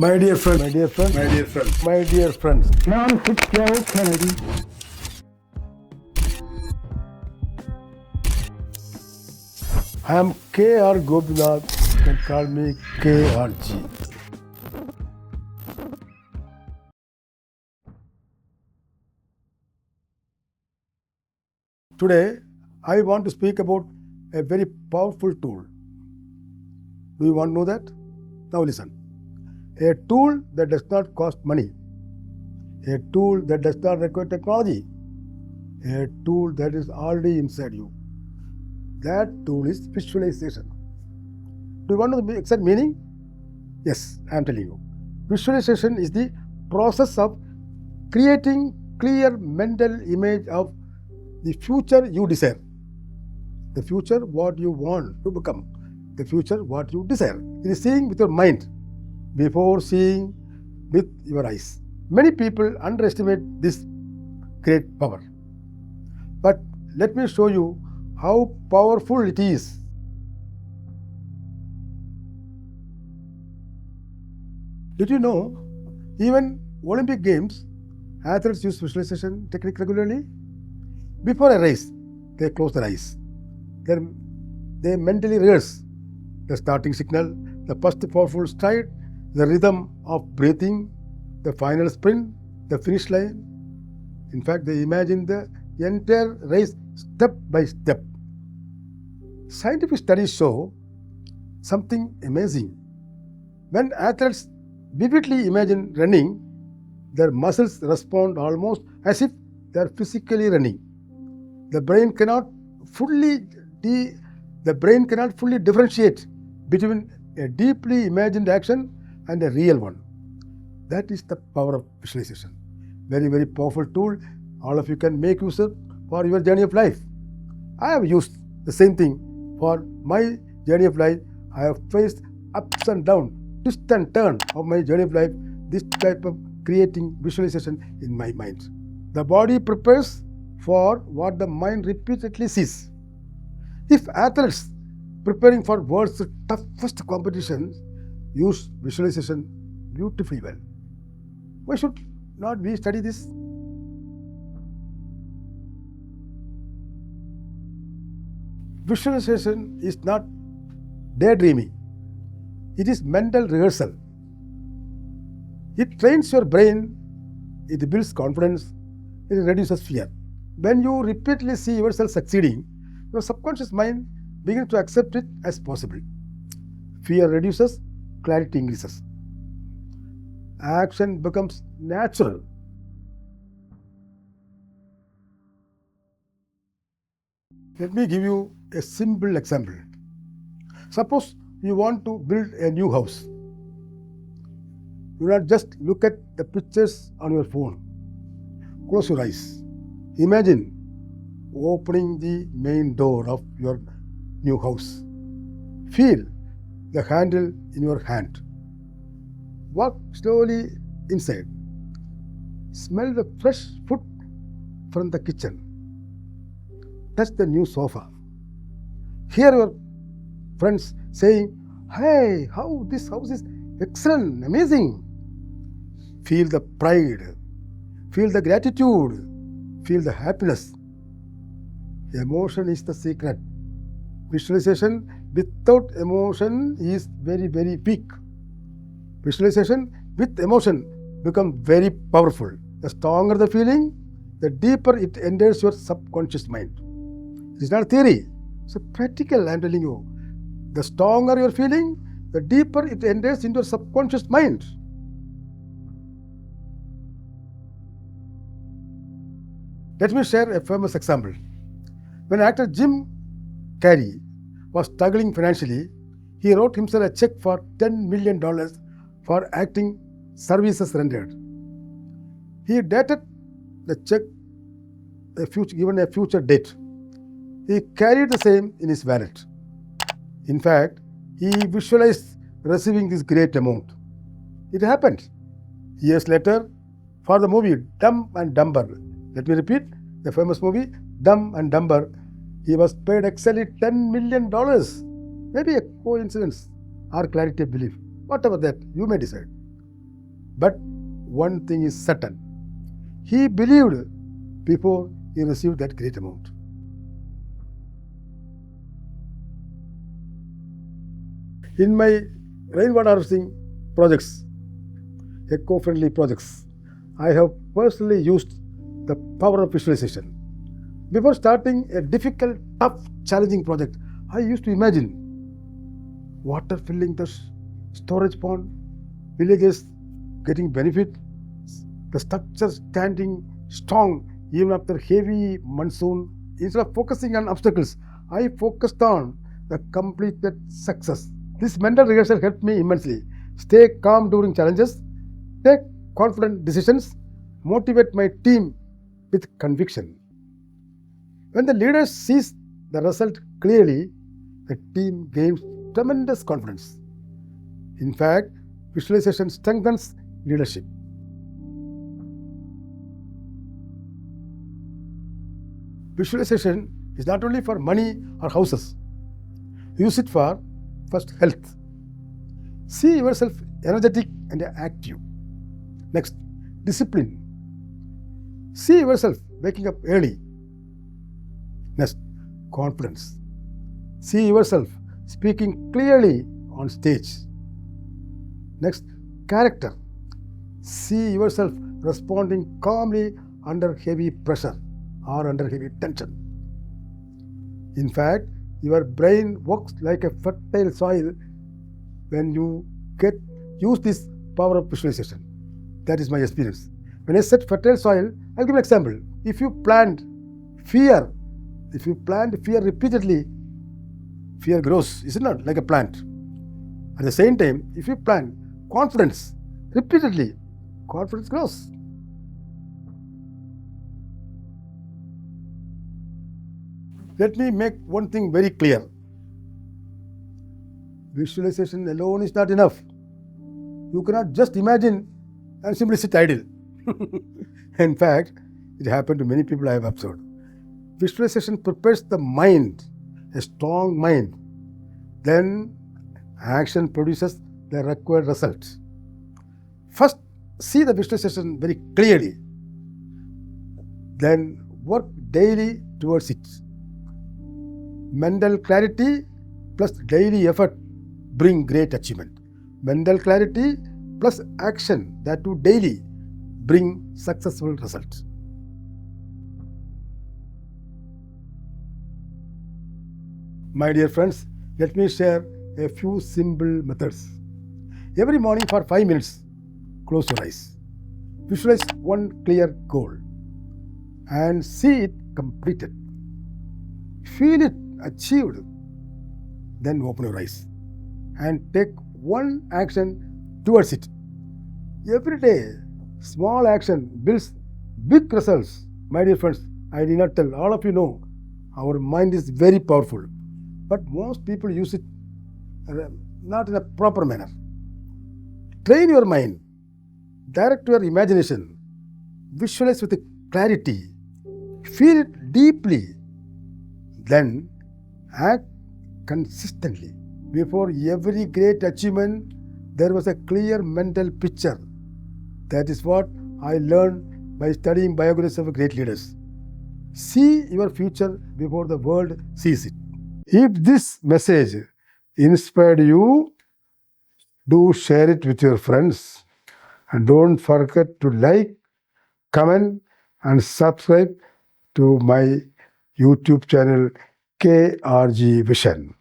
My dear friend, My dear friend, my dear friend, my dear friends, John Fitzgerald Kennedy. I am KR Gopinath. You can call me KRG. Today, I want to speak about a very powerful tool. Do you want to know that? Now listen. A tool that does not cost money. A tool that does not require technology. A tool that is already inside you. That tool is visualization. Do you want to know the exact meaning? Yes, I am telling you. Visualization is the process of creating clear mental image of the future you desire. The future what you want to become. The future what you desire. It is seeing with your mind before seeing with your eyes. Many people underestimate this great power. But let me show you how powerful it is. Did you know even Olympic Games, athletes use visualization technique regularly? Before a race, they close their eyes. They mentally rehearse the starting signal, the first powerful stride, the rhythm of breathing, the final sprint, the finish line. In fact, they imagine the entire race step by step. Scientific studies show something amazing. When athletes vividly imagine running, their muscles respond almost as if they are physically running. The brain cannot fully differentiate between a deeply imagined action and a real one. That is the power of visualization. Very, very powerful tool. All of you can make use of for your journey of life. I have used the same thing for my journey of life. I have faced ups and downs, twist and turn of my journey of life. This type of creating visualization in my mind. The body prepares for what the mind repeatedly sees. If athletes preparing for world's toughest competitions use visualization beautifully well, why should not we study this? Visualization is not daydreaming. It is mental rehearsal. It trains your brain, it builds confidence, it reduces fear. When you repeatedly see yourself succeeding, your subconscious mind begins to accept it as possible. Fear reduces, clarity increases. Action becomes natural. Let me give you a simple example. Suppose you want to build a new house. Do not just look at the pictures on your phone. Close your eyes. Imagine opening the main door of your new house. Feel the handle in your hand. Walk slowly inside. Smell the fresh food from the kitchen. Touch the new sofa. Hear your friends saying, "Hey, how this house is excellent, amazing." Feel the pride. Feel the gratitude. Feel the happiness. Emotion is the secret. Visualization without emotion is very, very weak. Visualization with emotion becomes very powerful. The stronger the feeling, the deeper it enters your subconscious mind. It is not theory. It's a practical, I am telling you. The stronger your feeling, the deeper it enters into your subconscious mind. Let me share a famous example. When actor Jim Carrey was struggling financially, he wrote himself a check for $10 million for acting services rendered. He dated the check given a future date. He carried the same in his wallet. In fact, he visualized receiving this great amount. It happened. Years later, for the movie Dumb and Dumber, let me repeat, the famous movie Dumb and Dumber, he was paid exactly $10 million. Maybe a coincidence or clarity of belief. Whatever that, you may decide. But one thing is certain. He believed before he received that great amount. In my rainwater harvesting projects, eco-friendly projects, I have personally used the power of visualization. Before starting a difficult, tough, challenging project, I used to imagine water filling the storage pond, villages getting benefit, the structure standing strong even after heavy monsoon. Instead of focusing on obstacles, I focused on the completed success. This mental rehearsal helped me immensely. Stay calm during challenges, take confident decisions, motivate my team with conviction. When the leader sees the result clearly, the team gains tremendous confidence. In fact, visualization strengthens leadership. Visualization is not only for money or houses. Use it for first health. See yourself energetic and active. Next, discipline. See yourself waking up early. Next, confidence. See yourself speaking clearly on stage. Next, character. See yourself responding calmly under heavy pressure or under heavy tension. In fact, your brain works like a fertile soil when you use this power of visualization. That is my experience. When I said fertile soil, I'll give an example. If you plant fear repeatedly, fear grows, is it not? Like a plant. At the same time, if you plant confidence repeatedly, confidence grows. Let me make one thing very clear. Visualization alone is not enough. You cannot just imagine and simply sit idle. In fact, it happened to many people I have observed. Visualization prepares the mind, a strong mind. Then action produces the required results. First, see the visualization very clearly. Then work daily towards it. Mental clarity plus daily effort bring great achievement. Mental clarity plus action, that too daily, bring successful results. My dear friends, let me share a few simple methods. Every morning for 5 minutes, close your eyes. Visualize one clear goal and see it completed. Feel it achieved. Then open your eyes and take one action towards it. Every day, small action builds big results. My dear friends, I did not tell, all of you know, our mind is very powerful. But most people use it not in a proper manner. Train your mind, direct your imagination, visualize with clarity, feel it deeply, then act consistently. Before every great achievement, there was a clear mental picture. That is what I learned by studying biographies of great leaders. See your future before the world sees it. If this message inspired you, do share it with your friends. And don't forget to like, comment, and subscribe to my YouTube channel KRG Vision.